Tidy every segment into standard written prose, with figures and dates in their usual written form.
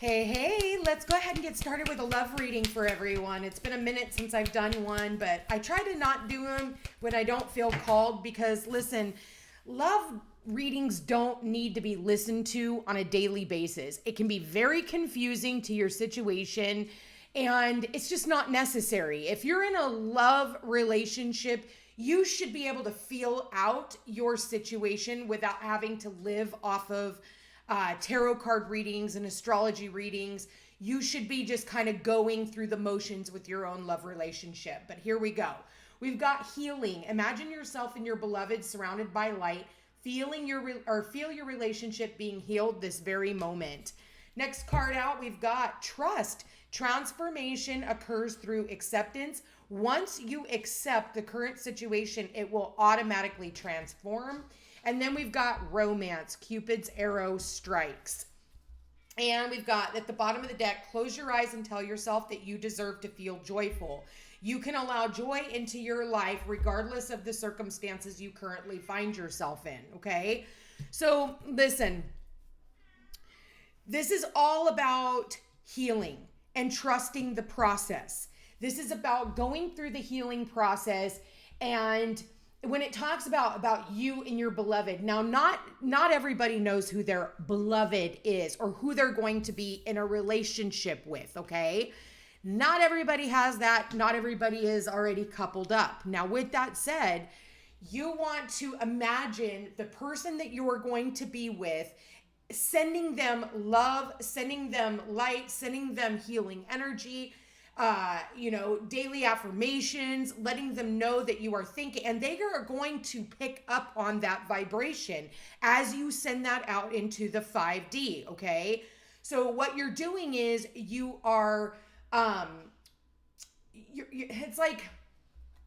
Hey, let's go ahead and get started with a love reading for everyone. It's been a minute since I've done one, but I try to not do them when I don't feel called because, listen, love readings don't need to be listened to on a daily basis. It can be very confusing to your situation, and it's just not necessary. If you're in a love relationship, you should be able to feel out your situation without having to live off of tarot card readings and astrology readings. You should be just kind of going through the motions with your own love relationship. But here we go. We've got healing. Imagine yourself and your beloved surrounded by light, feel your relationship being healed this very moment. Next card out, we've got trust. Transformation occurs through acceptance. Once you accept the current situation, it will automatically transform. And then we've got romance. Cupid's arrow strikes. And we've got at the bottom of the deck, close your eyes and tell yourself that you deserve to feel joyful. You can allow joy into your life regardless of the circumstances you currently find yourself in, okay? So listen, this is all about healing and trusting the process. This is about going through the healing process. And when it talks about you and your beloved, now not everybody knows who their beloved is or who they're going to be in a relationship with, okay? Not everybody has that. Not everybody is already coupled up. Now, with that said, you want to imagine the person that you are going to be with, sending them love, sending them light, sending them healing energy, daily affirmations, letting them know that you are thinking, and they are going to pick up on that vibration as you send that out into the 5D, okay? So what you're doing is you are, it's like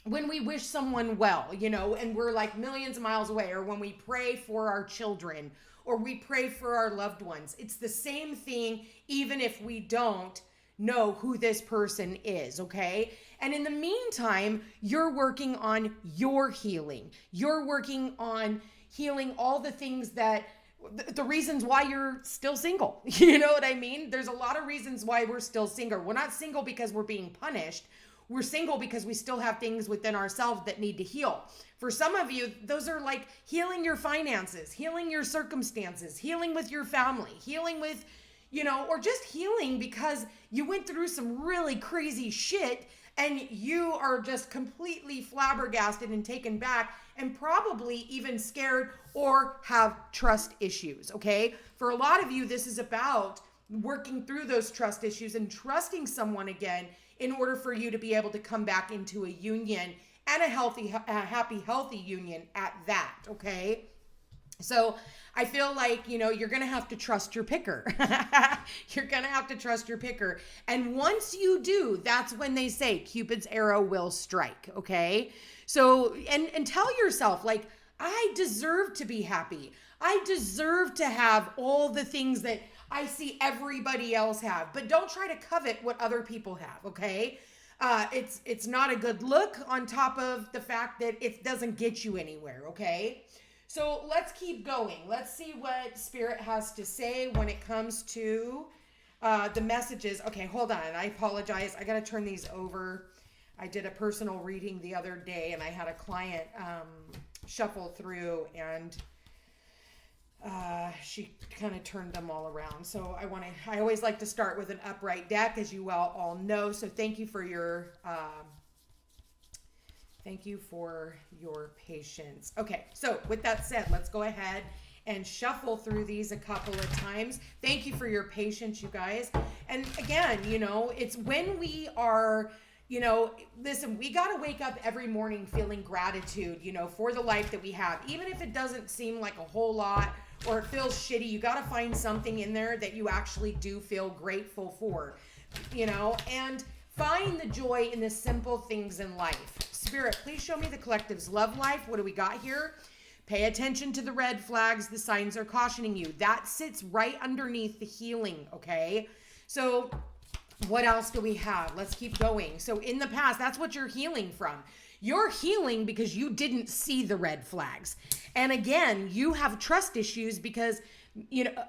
when we wish someone well, and we're like millions of miles away, or when we pray for our children, or we pray for our loved ones. It's the same thing, even if we don't know who this person is, okay? And in the meantime, you're working on your healing. You're working on healing all the things that, the reasons why you're still single. You know what I mean? There's a lot of reasons why we're still single. We're not single because we're being punished. We're single because we still have things within ourselves that need to heal. For some of you, those are like healing your finances, healing your circumstances, healing with your family, healing with, or just healing because you went through some really crazy shit and you are just completely flabbergasted and taken back and probably even scared or have trust issues, okay? For a lot of you, this is about working through those trust issues and trusting someone again in order for you to be able to come back into a union and a happy, healthy union at that, okay? So I feel like, you're going to have to trust your picker. You're going to have to trust your picker. And once you do, that's when they say Cupid's arrow will strike, okay? So, and tell yourself, like, I deserve to be happy. I deserve to have all the things that I see everybody else have. But don't try to covet what other people have, okay? It's not a good look on top of the fact that it doesn't get you anywhere, okay? So let's keep going. Let's see what Spirit has to say when it comes to the messages. Okay, hold on. I apologize. I got to turn these over. I did a personal reading the other day, and I had a client shuffle through, and she kind of turned them all around. So I always like to start with an upright deck, as you all know. So thank you for your patience. Okay, so with that said, let's go ahead and shuffle through these a couple of times. Thank you for your patience, you guys. And again, it's when we are, listen, we got to wake up every morning feeling gratitude, for the life that we have. Even if it doesn't seem like a whole lot or it feels shitty, you got to find something in there that you actually do feel grateful for, and find the joy in the simple things in life. Spirit, please show me the collective's love life. What do we got here? Pay attention to the red flags. The signs are cautioning you. That sits right underneath the healing, okay? So what else do we have? Let's keep going. So in the past, that's what you're healing from. You're healing because you didn't see the red flags. And again, you have trust issues because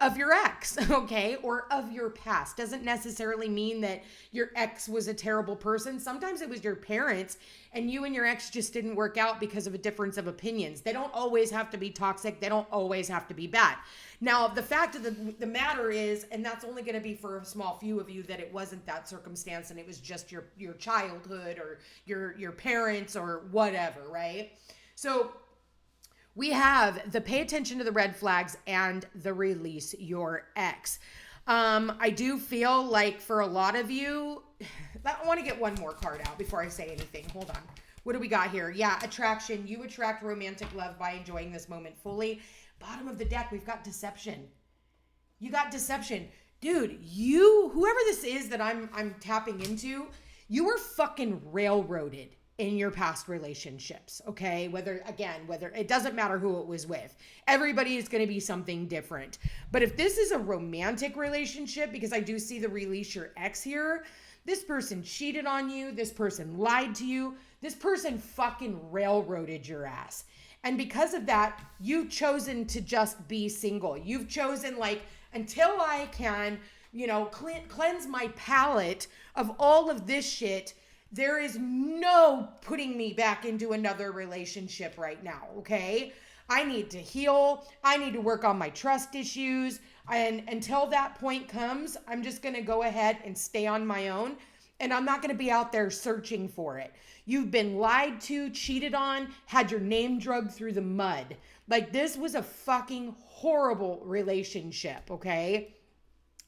of your ex, okay, or of your past. Doesn't necessarily mean that your ex was a terrible person. Sometimes it was your parents, and you and your ex just didn't work out because of a difference of opinions. They don't always have to be toxic. They don't always have to be bad. Now, the fact of the matter is, and that's only going to be for a small few of you, that it wasn't that circumstance, and it was just your childhood or your parents or whatever, right? So we have the pay attention to the red flags and the release your ex. I do feel like for a lot of you, I want to get one more card out before I say anything. Hold on. What do we got here? Yeah, attraction. You attract romantic love by enjoying this moment fully. Bottom of the deck, we've got deception. You got deception. Dude, whoever this is that I'm tapping into, you were fucking railroaded in your past relationships, okay? Whether it doesn't matter who it was with. Everybody is going to be something different. But if this is a romantic relationship, because I do see the release your ex here, this person cheated on you, this person lied to you, this person fucking railroaded your ass. And because of that, you've chosen to just be single. You've chosen, like, until I can, cleanse my palate of all of this shit, there is no putting me back into another relationship right now, okay? I need to heal. I need to work on my trust issues. And until that point comes, I'm just going to go ahead and stay on my own. And I'm not going to be out there searching for it. You've been lied to, cheated on, had your name dragged through the mud. Like, this was a fucking horrible relationship, okay?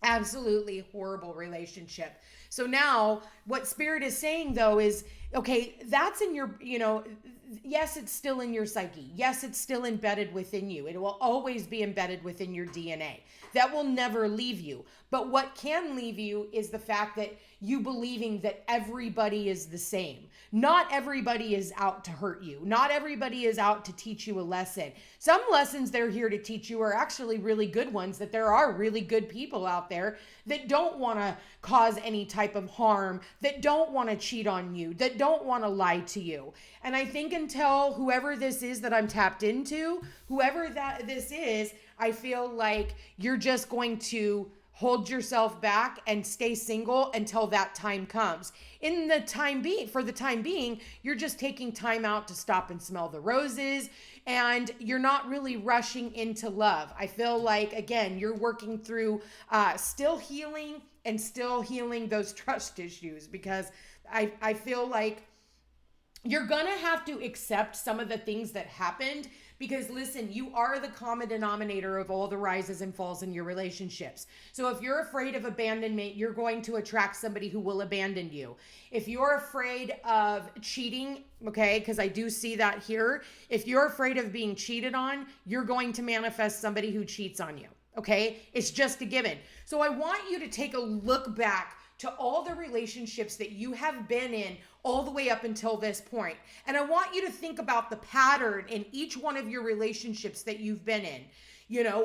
Absolutely horrible relationship. So now what Spirit is saying, though, is, okay, that's in your, yes, it's still in your psyche. Yes, it's still embedded within you. It will always be embedded within your DNA. That will never leave you. But what can leave you is the fact that you believing that everybody is the same. Not everybody is out to hurt you. Not everybody is out to teach you a lesson. Some lessons they're here to teach you are actually really good ones, that there are really good people out there that don't want to cause any type of harm, that don't want to cheat on you, that don't want to lie to you. And I think until whoever this is that I'm tapped into, whoever this is, I feel like you're just going to hold yourself back and stay single until that time comes. For the time being, you're just taking time out to stop and smell the roses, and you're not really rushing into love. I feel like, again, you're working through still healing those trust issues, because I feel like you're gonna have to accept some of the things that happened, because listen, you are the common denominator of all the rises and falls in your relationships. So if you're afraid of abandonment, you're going to attract somebody who will abandon you. If you're afraid of cheating, okay, because I do see that here, if you're afraid of being cheated on, you're going to manifest somebody who cheats on you, okay? It's just a given. So I want you to take a look back to all the relationships that you have been in all the way up until this point. And I want you to think about the pattern in each one of your relationships that you've been in.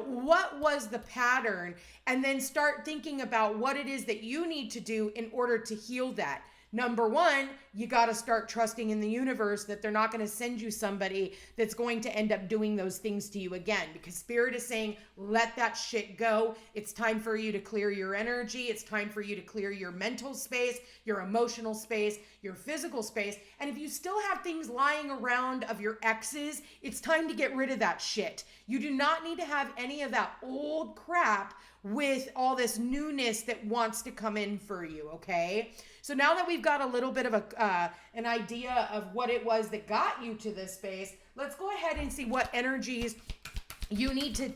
What was the pattern? And then start thinking about what it is that you need to do in order to heal that. Number one, you got to start trusting in the universe that they're not going to send you somebody that's going to end up doing those things to you again, because Spirit is saying, let that shit go. It's time for you to clear your energy. It's time for you to clear your mental space, your emotional space, your physical space. And if you still have things lying around of your exes, it's time to get rid of that shit. You do not need to have any of that old crap with all this newness that wants to come in for you, okay? So now that we've got a little bit of an idea of what it was that got you to this space, let's go ahead and see what energies you need to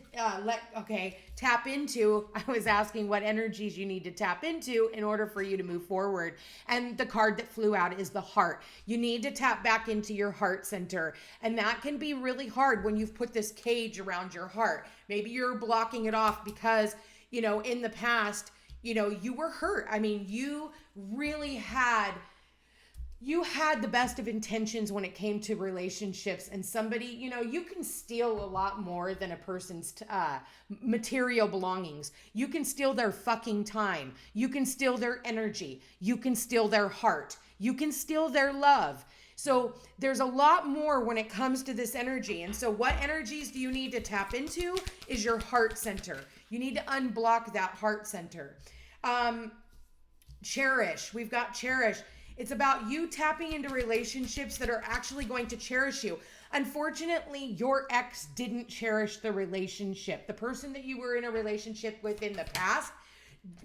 tap into. I was asking what energies you need to tap into in order for you to move forward. And the card that flew out is the heart. You need to tap back into your heart center. And that can be really hard when you've put this cage around your heart. Maybe you're blocking it off because, in the past, you were hurt. I mean, you really had the best of intentions when it came to relationships, and somebody, you can steal a lot more than a person's material belongings. You can steal their fucking time. You can steal their energy. You can steal their heart. You can steal their love. So there's a lot more when it comes to this energy. And so what energies do you need to tap into is your heart center. You need to unblock that heart center. Cherish. We've got cherish. It's about you tapping into relationships that are actually going to cherish you. Unfortunately, your ex didn't cherish the relationship. The person that you were in a relationship with in the past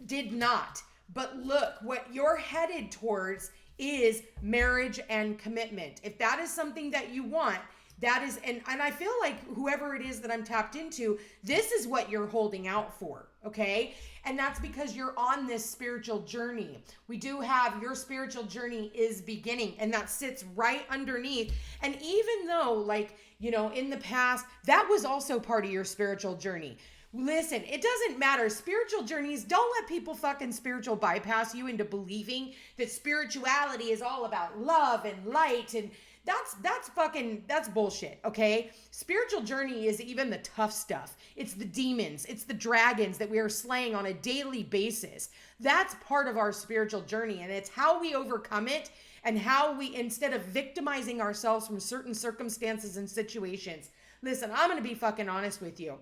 did not. But look, what you're headed towards is marriage and commitment. If that is something that you want, that is, and I feel like whoever it is that I'm tapped into, this is what you're holding out for, okay? And that's because you're on this spiritual journey. We do have your spiritual journey is beginning, and that sits right underneath. And even though, like, you know, in the past, that was also part of your spiritual journey. Listen, it doesn't matter. Spiritual journeys, don't let people fucking spiritual bypass you into believing that spirituality is all about love and light, and that's bullshit, okay? Spiritual journey is even the tough stuff. It's the demons, it's the dragons that we are slaying on a daily basis. That's part of our spiritual journey, and it's how we overcome it and how we, instead of victimizing ourselves from certain circumstances and situations. Listen, I'm going to be fucking honest with you.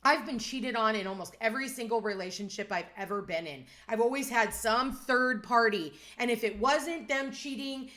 I've been cheated on in almost every single relationship I've ever been in. I've always had some third party. And if it wasn't them cheating,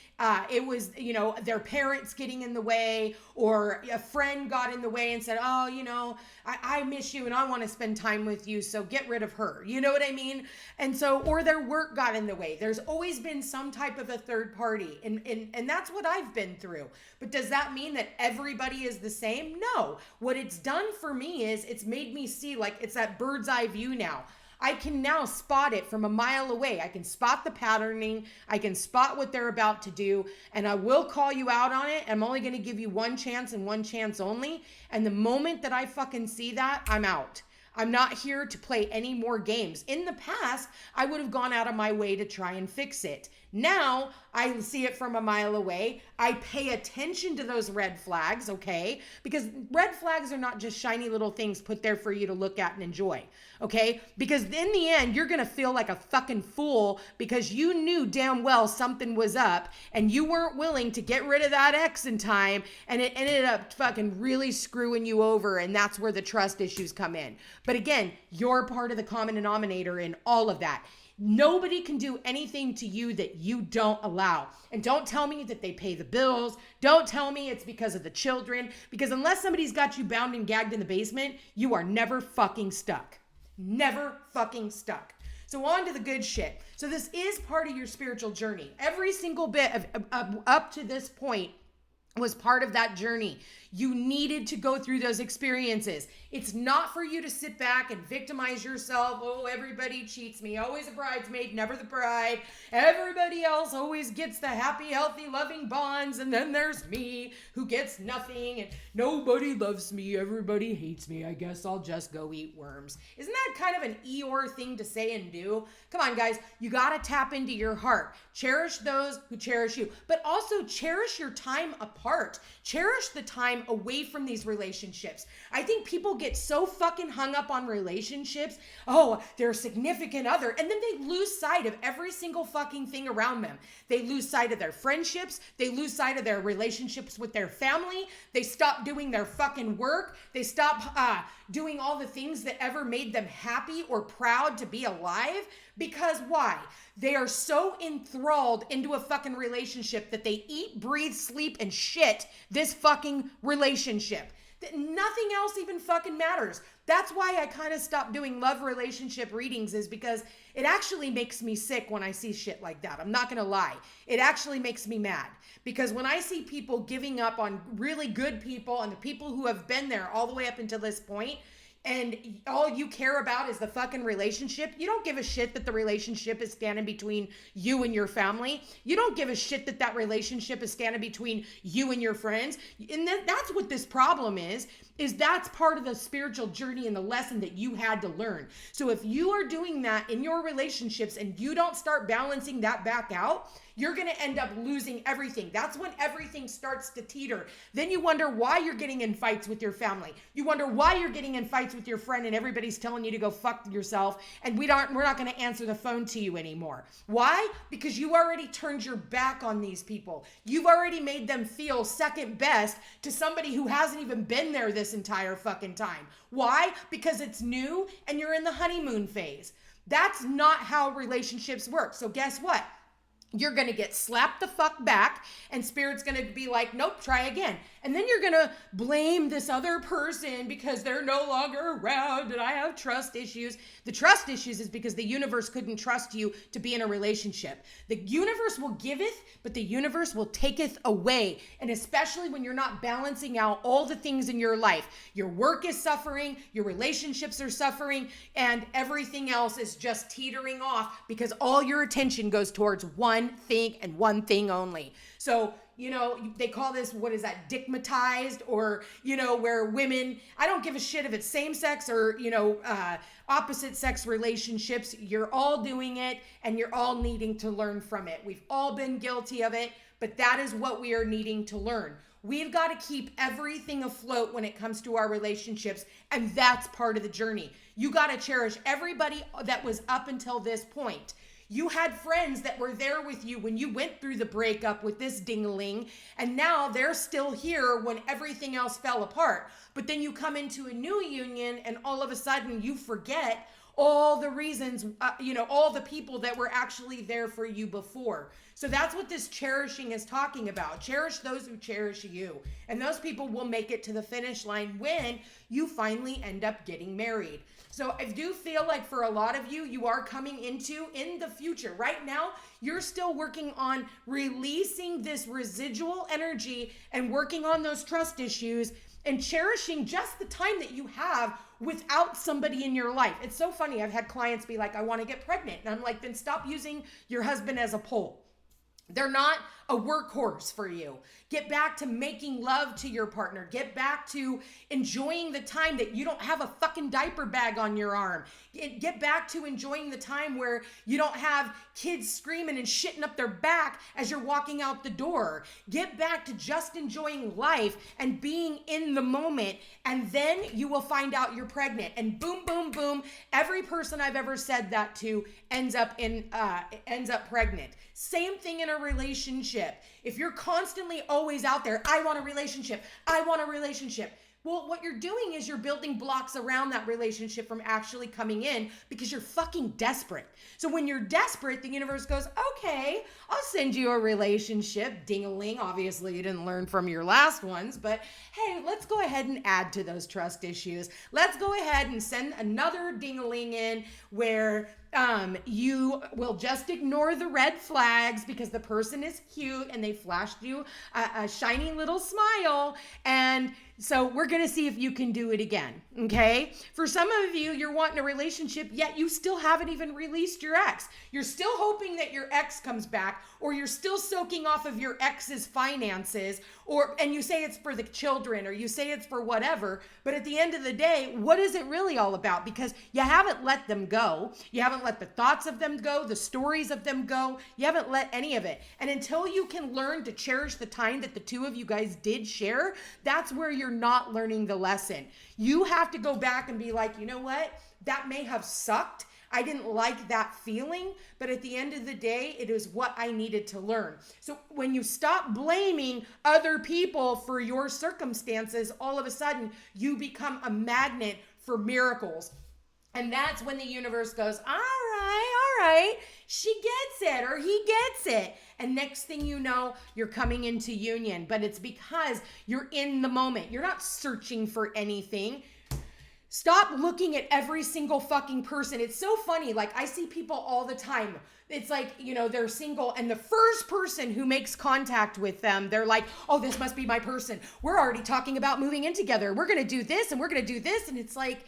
it was, you know, their parents getting in the way, or a friend got in the way and said, oh, you know, I miss you and I want to spend time with you, so get rid of her. You know what I mean? And so, or their work got in the way. There's always been some type of a third party. And that's what I've been through. But does that mean that everybody is the same? No. What it's done for me is it's made me see, like, it's that bird's eye view now. I can now spot it from a mile away. I can spot the patterning. I can spot what they're about to do. And I will call you out on it. I'm only going to give you one chance and one chance only. And the moment that I fucking see that, I'm out. I'm not here to play any more games. In the past, I would have gone out of my way to try and fix it. Now, I see it from a mile away. I pay attention to those red flags, okay? Because red flags are not just shiny little things put there for you to look at and enjoy, okay? Because in the end, you're gonna feel like a fucking fool because you knew damn well something was up and you weren't willing to get rid of that ex in time, and it ended up fucking really screwing you over, and that's where the trust issues come in. But again, you're part of the common denominator in all of that. Nobody can do anything to you that you don't allow. And don't tell me that they pay the bills. Don't tell me it's because of the children. Because unless somebody's got you bound and gagged in the basement, you are never fucking stuck. Never fucking stuck. So on to the good shit. So this is part of your spiritual journey. Every single bit of up to this point was part of that journey. You needed to go through those experiences. It's not for you to sit back and victimize yourself. Oh, everybody cheats me. Always a bridesmaid, never the bride. Everybody else always gets the happy, healthy, loving bonds. And then there's me who gets nothing. And nobody loves me. Everybody hates me. I guess I'll just go eat worms. Isn't that kind of an Eeyore thing to say and do? Come on, guys. You got to tap into your heart. Cherish those who cherish you. But also cherish your time apart. Cherish the time away from these relationships. I think people get so fucking hung up on relationships. Oh, their significant other. And then they lose sight of every single fucking thing around them. They lose sight of their friendships. They lose sight of their relationships with their family. They stop doing their fucking work. They stop doing all the things that ever made them happy or proud to be alive. Because why? They are so enthralled into a fucking relationship that they eat, breathe, sleep, and shit this fucking relationship. That nothing else even fucking matters. That's why I kind of stopped doing love relationship readings, is because it actually makes me sick when I see shit like that. I'm not going to lie. It actually makes me mad. Because when I see people giving up on really good people and the people who have been there all the way up until this point, and all you care about is the fucking relationship. You don't give a shit that the relationship is standing between you and your family. You don't give a shit that that relationship is standing between you and your friends. And that's what this problem is that's part of the spiritual journey and the lesson that you had to learn. So if you are doing that in your relationships and you don't start balancing that back out, you're going to end up losing everything. That's when everything starts to teeter. Then you wonder why you're getting in fights with your family. You wonder why you're getting in fights with your friend and everybody's telling you to go fuck yourself, and we're not going to answer the phone to you anymore. Why? Because you already turned your back on these people. You've already made them feel second best to somebody who hasn't even been there this entire fucking time. Why? Because it's new and you're in the honeymoon phase. That's not how relationships work. So guess what? You're going to get slapped the fuck back, and Spirit's going to be like, nope, try again. And then you're going to blame this other person because they're no longer around and I have trust issues. The trust issues is because the universe couldn't trust you to be in a relationship. The universe will giveth, but the universe will taketh away. And especially when you're not balancing out all the things in your life. Your work is suffering, your relationships are suffering, and everything else is just teetering off because all your attention goes towards one thing and one thing only. So, they call this, what is that, digmatized, or, where women, I don't give a shit if it's same sex or, opposite sex relationships. You're all doing it and you're all needing to learn from it. We've all been guilty of it, but that is what we are needing to learn. We've got to keep everything afloat when it comes to our relationships, and that's part of the journey. You got to cherish everybody that was up until this point. You had friends that were there with you when you went through the breakup with this ding-a-ling, and now they're still here when everything else fell apart. But then you come into a new union and all of a sudden you forget all the reasons, all the people that were actually there for you before. So that's what this cherishing is talking about. Cherish those who cherish you. And those people will make it to the finish line when you finally end up getting married. So I do feel like for a lot of you, you are coming into, in the future, right now, you're still working on releasing this residual energy and working on those trust issues and cherishing just the time that you have without somebody in your life. It's so funny. I've had clients be like, I want to get pregnant. And I'm like, then stop using your husband as a pole. They're not a workhorse for you. Get back to making love to your partner. Get back to enjoying the time that you don't have a fucking diaper bag on your arm. Get back to enjoying the time where you don't have kids screaming and shitting up their back as you're walking out the door. Get back to just enjoying life and being in the moment. And then you will find out you're pregnant. And boom, boom, boom. Every person I've ever said that to ends up pregnant. Same thing in a relationship. If you're constantly always out there, I want a relationship. Well, what you're doing is you're building blocks around that relationship from actually coming in because you're fucking desperate. So when you're desperate, the universe goes, okay, I'll send you a relationship. Ding-a-ling. Obviously, you didn't learn from your last ones, but hey, let's go ahead and add to those trust issues. Let's go ahead and send another ding-a-ling in where you will just ignore the red flags because the person is cute and they flashed you a shiny little smile. And so we're going to see if you can do it again. Okay. For some of you, you're wanting a relationship, yet you still haven't even released your ex. You're still hoping that your ex comes back, or you're still soaking off of your ex's finances, and you say it's for the children, or you say it's for whatever. But at the end of the day, what is it really all about? Because you haven't let them go. You haven't let the thoughts of them go, the stories of them go. You haven't let any of it. And until you can learn to cherish the time that the two of you guys did share, that's where you're not learning the lesson. You have to go back and be like, you know what? That may have sucked. I didn't like that feeling, but at the end of the day, it is what I needed to learn. So when you stop blaming other people for your circumstances, all of a sudden you become a magnet for miracles. And that's when the universe goes, all right, she gets it, or he gets it. And next thing you know, you're coming into union, but it's because you're in the moment. You're not searching for anything. Stop looking at every single fucking person. It's so funny. Like, I see people all the time. It's like, they're single, and the first person who makes contact with them, they're like, oh, this must be my person. We're already talking about moving in together. We're going to do this, and we're going to do this. And it's like,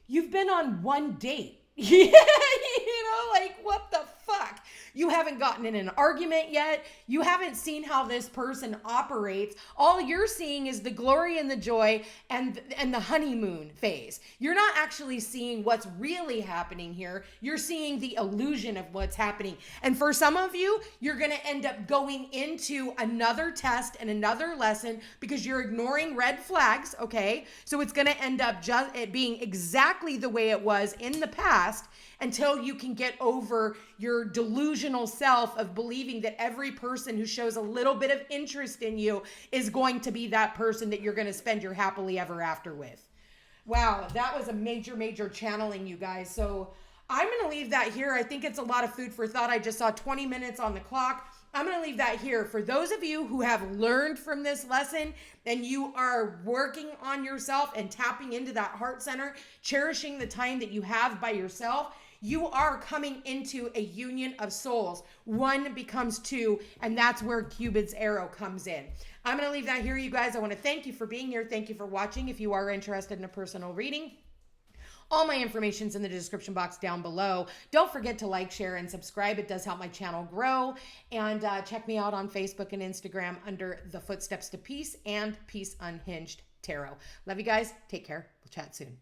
you've been on one date. Like, what the fuck? You haven't gotten in an argument yet. You haven't seen how this person operates. All you're seeing is the glory and the joy and the honeymoon phase. You're not actually seeing what's really happening here. You're seeing the illusion of what's happening. And for some of you, you're going to end up going into another test and another lesson because you're ignoring red flags, okay? So it's going to end up just it being exactly the way it was in the past until you can get over your delusional self of believing that every person who shows a little bit of interest in you is going to be that person that you're going to spend your happily ever after with. Wow, that was a major, major channeling, you guys. So I'm going to leave that here. I think it's a lot of food for thought. I just saw 20 minutes on the clock. I'm going to leave that here. For those of you who have learned from this lesson and you are working on yourself and tapping into that heart center, cherishing the time that you have by yourself, you are coming into a union of souls. One becomes two, and that's where Cupid's arrow comes in. I'm going to leave that here, you guys. I want to thank you for being here. Thank you for watching. If you are interested in a personal reading, all my information's in the description box down below. Don't forget to like, share, and subscribe. It does help my channel grow. And check me out on Facebook and Instagram under The Footsteps to Peace and Peace Unhinged Tarot. Love you guys. Take care. We'll chat soon.